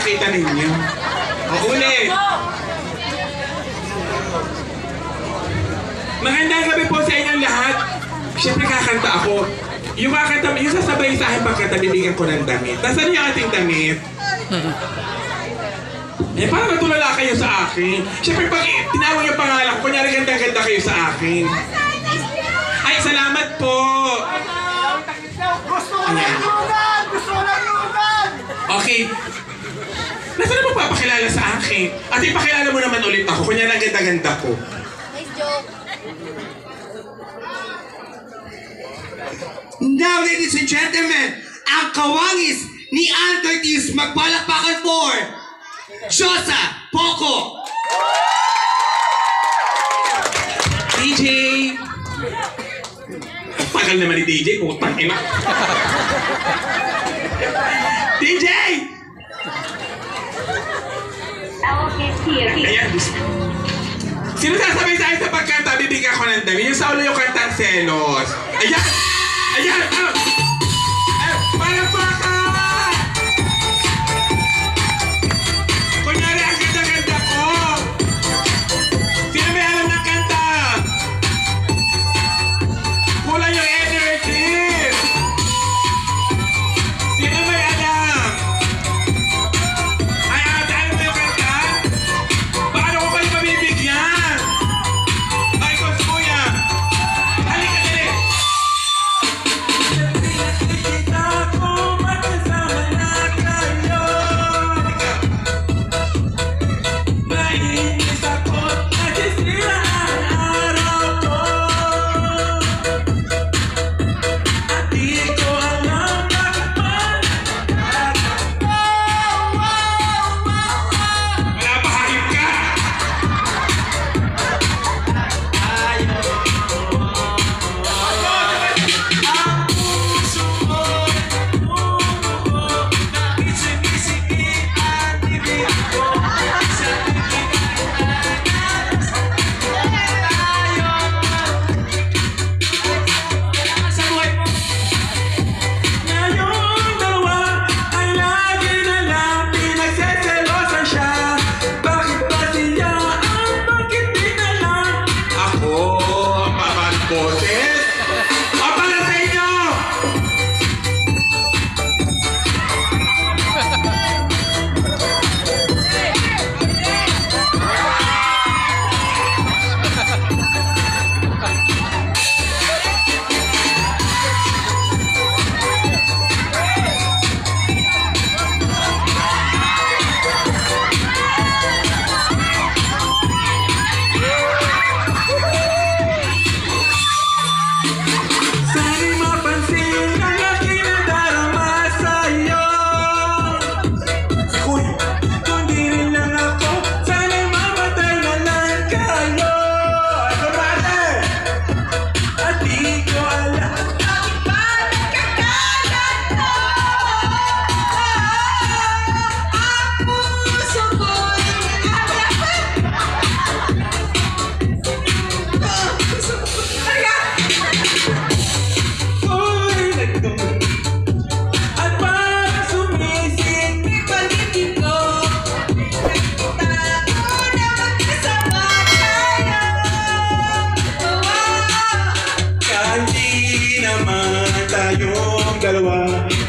makita ninyo. O, ulit. Magandang gabi po sa inyong lahat. Siyempre kakanta ako. Yung kakanta, yung sasabay sa akin pagkanta, bibigyan ko ng damit. Nasaan yung ating damit? Eh, parang natulala kayo sa akin. Siyempre, pag tinawag yung pangalan ko, kunyari ganda-ganda kayo sa akin. Ay, salamat po! Gusto ko lang yunan! Gusto ko lang yunan! Okay. Nasaan na magpapakilala sa akin? At ipakilala mo naman ulit ako, kunyari ang ganda-ganda ko. Nice joke. Now, ladies and gentlemen, ang kawangis ni Antortis magpalakpakan for Josa Poco! DJ! Tagal naman ni DJ, putang ina. DJ! Ayan, sino sasabay sa akin sa pagkanta, bibigyan ko ng dami. Yung sa ulo yung kantang selos. Ayan! Ayan! Parang baka! Kunyari, ang ganda-ganda ko! Sino may alam ng kanta? Kulang yung energy! Sino may alam? Ay, alam mo yung kanta? Paano ko kayo mabibigyan? Ay, kuya! Halika, dali!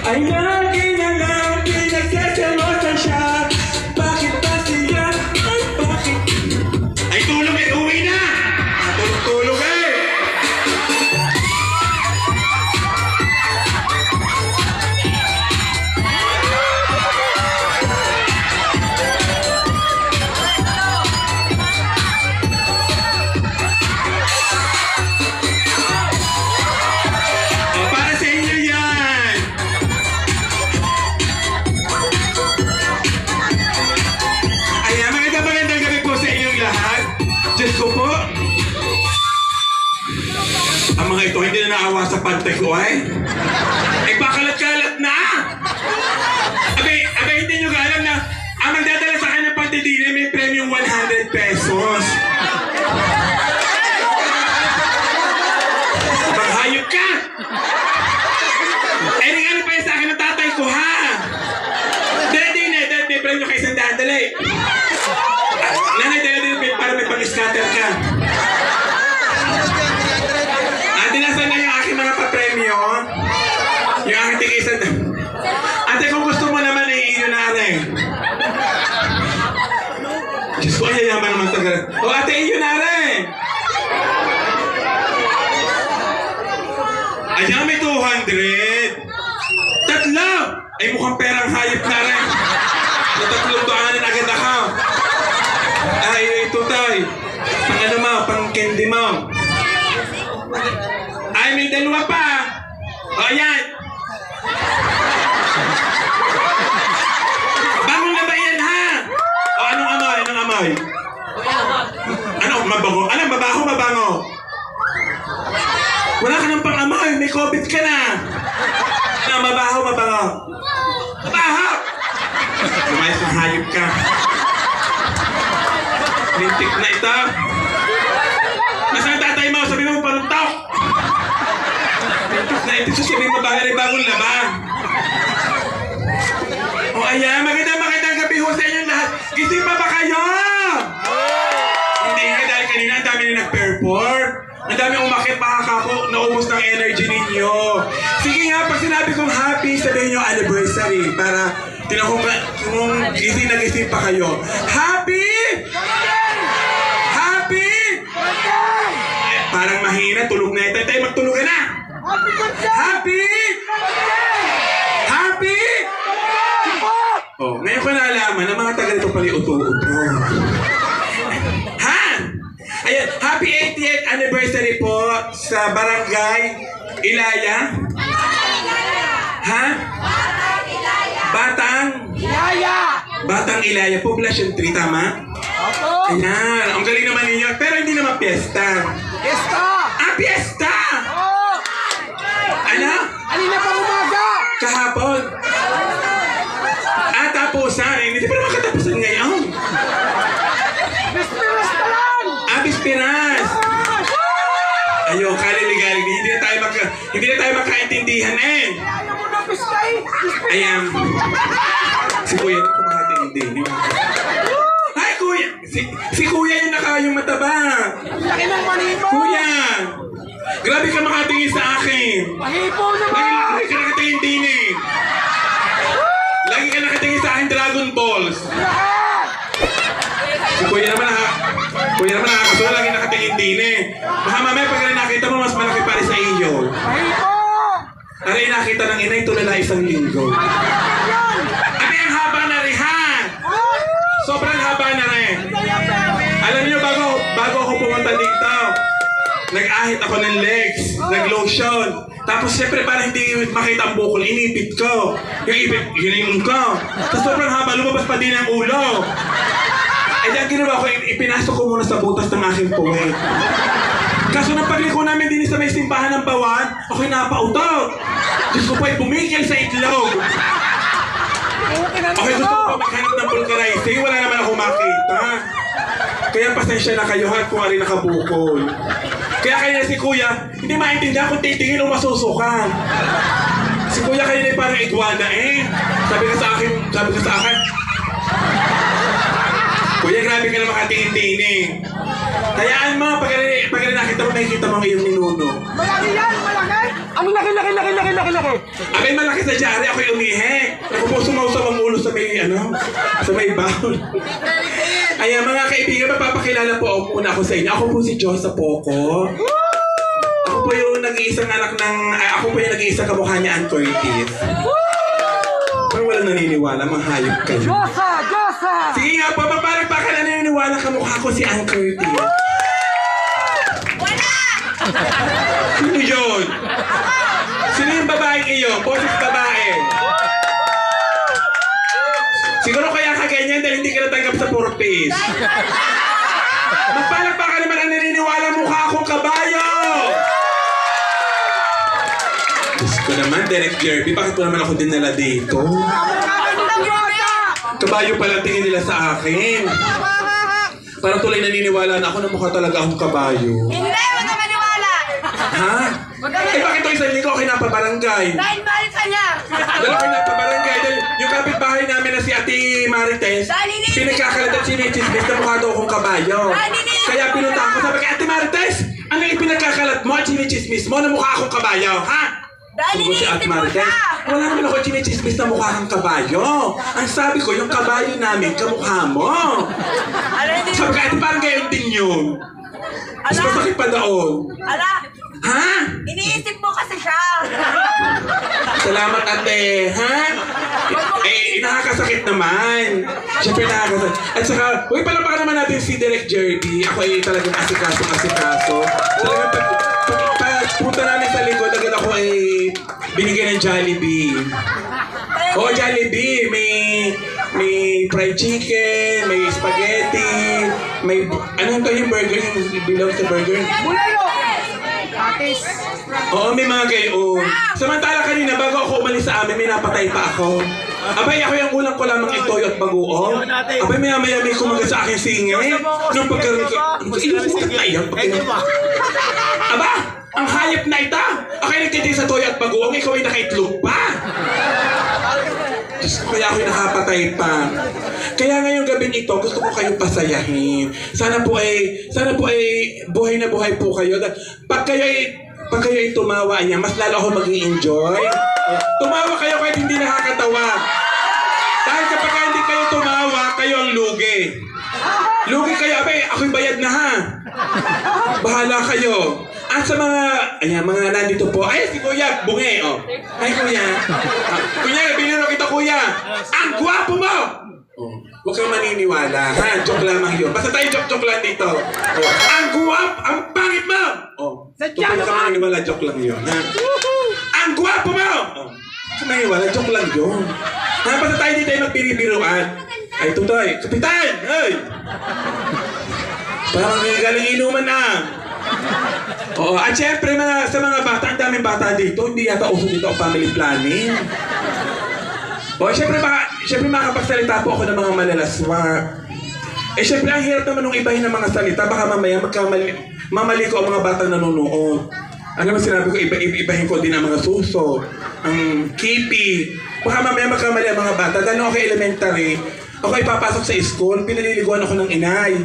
Ay, lagi na lang pinagsasawasan siya. Bakit ba siya? Ay, bakit? Ay, tulog eh! Uwi na! Tulog eh! Para sa inyo yan! Ayan, magandang gabi po sa inyong lahat. Diyos ko po. Ang mga ito hindi na naawa sa pantay ko ay. Ay, pakalat-kalat na! Abay, hindi nyo ka alam na ang magdadala sa akin ng pantidine may premium 100 pesos. Maghayop ka! Eh, regalo pa yun sa akin ng tatay ko, ha? Dede, premium kay dali. Nanay, dali para may pang-scatter ka. Ate, nasan na yung aking mga papremyo? Yung aking tikisan. Ate, kung gusto mo naman, iyo na rin. Diyos ko, ay yaman naman tagal. O ate, iyo na rin. Ayan, may 200. Tatlo! Ay, mukhang perang hayop na rin. Natatlong doanan agad ako. Ay, ito tay. Pang ano mo, pang candy mo. Ay, may dalawa pa. O, ayan. Bangon na ba yan, ha? O, anong amoy? Anong amoy? Ano, mabango? Ano, mabaho, mabango? Wala ka ng pang-amoy. May COVID ka na. Ano, mabaho, mabango? Mabaho! Lumayas na hayop ka. Lintik na ito. Nasaan tatay mo? Sabi mo, panuntok. Lintik na ito. Sabi mo, bagong laba. O ayan, magandang gabi ho sa inyong lahat. Gising pa ba kayo? Hindi nga, dahil kanina ang dami na nag-perform. Ang dami umakit, makakako, naubos ng energy ninyo. Sige nga, pag sinabi kong happy, sabihin nyo anniversary para tinakong kung gising na gising pa kayo. Happy! Happy! Parang mahina, tulog na ito. Tayo, magtulog ka na! Happy! Happy! Oh, ngayon ko naalaman na mga taga nito pala uto-uto. Ha? Ayan, happy 80th anniversary po sa Barangay Ilaya. Ha? Batang Ilaya, Poblacion 3, tama? Opo! Ayan, ang galing naman ninyo. Pero hindi naman piyesta. Fiesta! Ah, piyesta! Oo! Ano? Alina pa umaga! Kahapon. Ah, tapusan. Hindi pa naman katapusan ngayon. Bispiras pa lang! Ah, bispiras. Ayun, kaliligalig. Hindi na tayo magkaintindihan eh. Ayaw mo na pistay! Ayan. Si Kuya na kumakatingin din. Hi, Kuya! Si Kuya yung yung mataba. Laki ng manipo! Kuya! Grabe ka makatingin sa akin. Manipo naman! Lagi ka nakatingin din eh. Lagi ka nakatingin sa akin Dragon Balls. Lahat! Si Kuya naman nakakasuha. Lagi nakatingin din eh. Baka mamaya pag nakita mo, mas malaki pa rin sa iyo. Manipo! Aray, nakita ng inay, tulala isang linggo. Yan! Abi, ang haba na rin, ha? Sobrang haba na rin. Alam niyo, bago ako pumunta dito, nag-ahit ako ng legs, nag-lotion. Tapos siyempre para hindi makita ang bukol, inipit ko. Yung ipit, hiningon ko. Tapos sobrang haba, lumabas pa din ang ulo. Eh di ang ginawa ko, ipinasok ko muna sa butas ng aking puwet. Kaso nang pagliko namin din sa may simbahan ng Bawan, ako'y napautot. Diyos ko po'y bumigil sa itlog. Okay, gusto ko pa maghanap ng vulgarizing. Wala naman ako makita. Kaya pasensya na kayo ha kung ari nakabukol. Kaya kaya si Kuya, hindi maintindihan kung titingin o masusukan. Si Kuya kanina parang iguana eh. Sabi ka sa akin, Kuya, grabe ka na makatingin-tingin. Kayaan mo, pag nakita mo, nakikita mo ang iyong ninuno. Malaki yan! Malaki! Ang laki! Abay, malaki sa dyari, ako'y umihi. Ako po sumausap ang ulo sa may baon. Ayan, mga kaibigan, mapapakilala po muna ako sa inyo. Ako po si Josa Poco. Ako po yung nag-iisang kamukha niya, Ann Curtis. Parang walang naniniwala, manghayop kayo. Josa! Sige nga po, parang baka na naniniwala kamukha ko si Ann Curtis. Wala! Sino yun? Sino yung babaeng iyo? Boses babae. Siguro kaya ka ganyan dahil hindi ka natanggap sa purpose. Magpalakpa ka naman ang naniniwala mukha akong kabayo! Diyos ko naman, Derek Jerby, bakit mo naman ako dinala dito? Kabayo pala tingin nila sa akin. Parang tuloy naniniwala na ako na mukha talaga akong kabayo. Hindi! Huwag ka maniwala! Ha? Eh bakit ito isang linggo kayo napabarangay? Dahil mahal ka niya. Dalawa kayo napabarangay dahil yung kapitbahay namin na si Ate Marites, pinagkakalat at sinichismis na mukha daw akong kabayo. Kaya pinunta ko, sabi kay Ate Marites, ano yung pinagkakalat mo at sinichismis mo na mukha akong kabayo, ha? Dahil Sabi ko si Ate iniisip mo Marites, siya. wala naman ako sinichismis na mukha kang kabayo. Ang sabi ko, yung kabayo namin, kamukha mo. Ala, hindi. Sabi ko, Ate, parang gayon din yun. Mas Ala, masakit pa doon. ala, Ha? iniisip mo kasi siya. Salamat, ate. Ha? Eh, nakakasakit naman. Siyempre nakakasakit. At saka, uy, palapakan naman natin si Direk Jerby. Ako ay talagang asikaso. Talagang punta namin sa likod, agad ako ay binigyan ng Jollibee. Oo, Jollibee. May fried chicken, may spaghetti, may... Ano to yung burger? Yung bilog sa burger? Bulalo! Patis! Oo, may mga gayon. Samantala kanina, bago ako umalis sa amin, may napatay pa ako. Abay, ako yung ulang ko lamang itoy at bagoong. Abay, maya-maya may kumaga sa akin singay. Nung pagkaroon ko, inusukat na iyan. Aba, ang hayop na ita. Ako yung nagtitin sa toy at bagoong, ikaw ay nakaitlog pa. Kaya ako'y nakapatay pa. Kaya ngayong gabing ito, gusto ko kayong pasayahin. Sana po ay buhay na buhay po kayo. Pag kayo ay tumawa niya, mas lalo ako mag-i-enjoy. Tumawa kayo kahit hindi nakakatawa. Dahil kapag hindi kayo tumawa, kayo ang lugi. Lugi kayo, abay, ako'y bayad na ha. Bahala kayo. At sa mga nandito po, ay si Kuya, bungi, oh. Ay Kuya. Kuya, biniro kita Kuya. Ang gwapo mo! Oh, huwag kang maniniwala, ha? Joke lamang yun. Basta tayo joke lang dito. Oh, ang ang pangit mo! Oh, Sadya huwag kang maniniwala, joke lang yun, ha? Ang gwapo mo! Oh, maniniwala, joke lang yun. Ha? Basta tayo dito ay magpiribiruan. Ay, tutoy, kapitan! Ay! Parang galing inuman na. Oo, at syempre sa mga bata, ang daming bata dito, hindi yata uso dito ang family planning. O, syempre makakapagsalita po ako ng mga malalaswa. Eh, syempre, ang hirap naman nung ibahin ng mga salita, baka mamaya mamali ko ang mga batang nanonood. Ano ba sinabi ko, ibahin ko din ang mga suso, ang kipi. Baka mamaya magkamali ang mga bata. Dahil ako elementary, ako ay papasok sa school, pinaliliguan ako ng inay.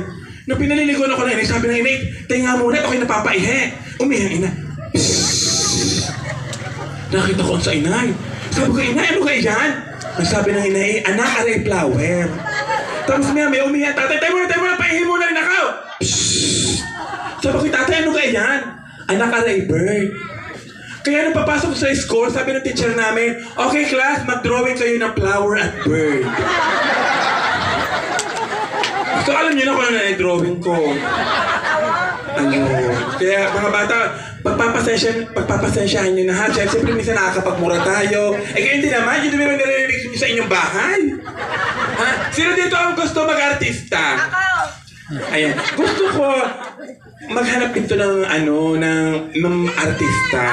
Nung pinaliliguan ako ng inay, sabi ng inay, tinga muna, ako'y napapaihe. Umihan ina. Nakita ko sa inay. Sabi ko, inay, ano kayo dyan? Ang sabi ng inay, anak, aray flower. Tapos may umihan, tatay, tayo muna, paihin muna rin ako. Sabi ko, tatay, ano kayo dyan? Anak, aray bird. Kaya nung papasok ko sa school, sabi ng teacher namin, okay class, mag-drawing kayo ng flower at bird. So alam niyo na kung ano na drawing ko. Ano? Kaya mga bata, pagpapasensyahan niyo na ha. Siyempre minsan nakakapagmura tayo. Eh kaya hindi naman, yun naman narinig niyo sa inyong bahay. Ha? Sino dito ang gusto mag-artista? Ayan. Gusto ko maghanap dito ng ng artista.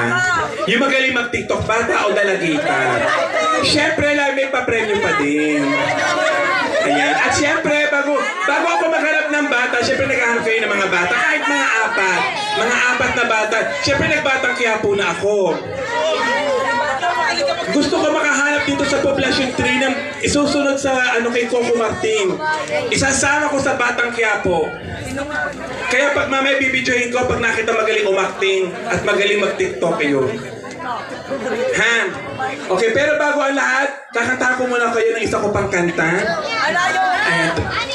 Yung magaling mag-TikTok, bata o dalagita. Siyempre lang may pa-premyo pa din. Ayan. At siyempre, bago ako maghanap ng bata, siyempre naghahanap kayo ng mga bata. Kahit mga apat na bata. Siyempre nagbatang Quiapo na ako. Gusto ko makahanap dito sa Poblacion 3 ng isusunod sa kay Coco Martin. Isasama ko sa Batang Quiapo. Kaya pag mamaya bibidyohin ko pag nakita magaling umakting at magaling mag-TikTok kayo. Ha? Okay, pero bago ang lahat, kakantahan ko muna kayo ng isa ko pang kanta. Ayan.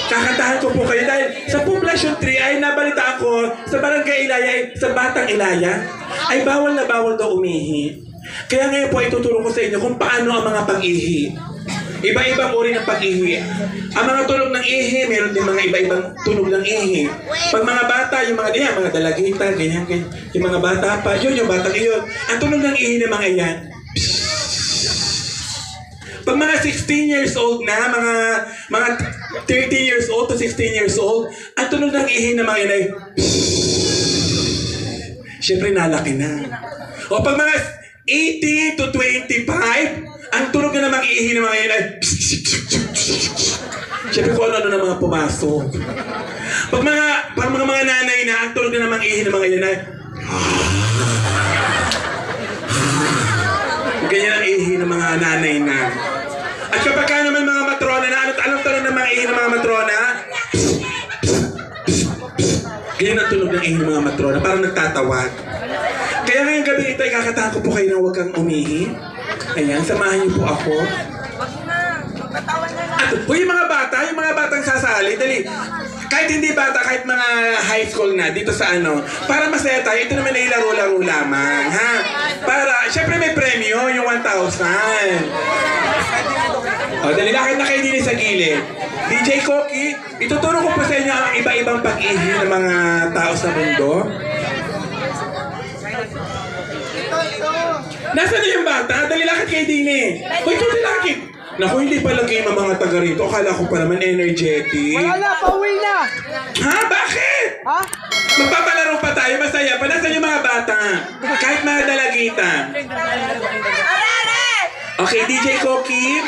Kakantahan ko po kayo dahil sa Poblacion 3 ay nabalita ako sa Barangay Ilaya, sa Batang Ilaya, ay bawal na bawal daw umihi. Kaya ngayon po ituturo ko sa inyo kung paano ang mga pag-ihi. Iba-ibang uri ng pag-ihi. Ang mga tunog ng ihi, meron din mga iba-ibang tunog ng ihi. Pag mga bata, yung mga dalagita, ganyan. Yung mga bata pa, yun yung batang iyon. Ang tunog ng ihi ng mga iyan, pag mga 16 years old na, mga 13 years old to 16 years old, ang tunog ng ihi ng mga iyan ay syempre nalaki na. O pag mga 18 to 25, ang tunog na mag-iihi ng mga yan ay siyempre kung ano na mga pumasok. Pag mga nanay na, ang tunog na mag-iihi ng mga yan ay Ganyan ang ihi ng mga nanay na. At kapag ka naman mga matrona na, anong tanong ng mga ihi ng mga matrona? Ganyan ang tunog ng ihi ng mga matrona, parang nagtatawag. Kaya ngayong gabi ito, ikakatahan ko po kayo na huwag kang umihi. Ayan, samahan niyo po ako. Wag na. Magpatawan na lang. At yung mga batang sasali, dali. Kahit hindi bata, kahit mga high school na, dito sa para masaya tayo, ito naman ay laro-laro lamang, ha? Para, syempre may premyo, yung 1,000. O, dali, lakad na kayo din sa gilid. DJ Koki, ituturo ko po sa inyo ang iba-ibang pag-ihi ng mga tao sa mundo. Nasaan na yung bata? Dali, lakad kayo din eh. Uy, tuloy lakad. Naku, hindi pala kayo mga taga rito. Akala ko pa naman energetic. Wala na, pauwi na. Ha? Bakit? Ha? Magpapalaro pa tayo, masaya pa. Nasaan yung mga bata? Kahit mga dalagita. Are! Okay, DJ Koki.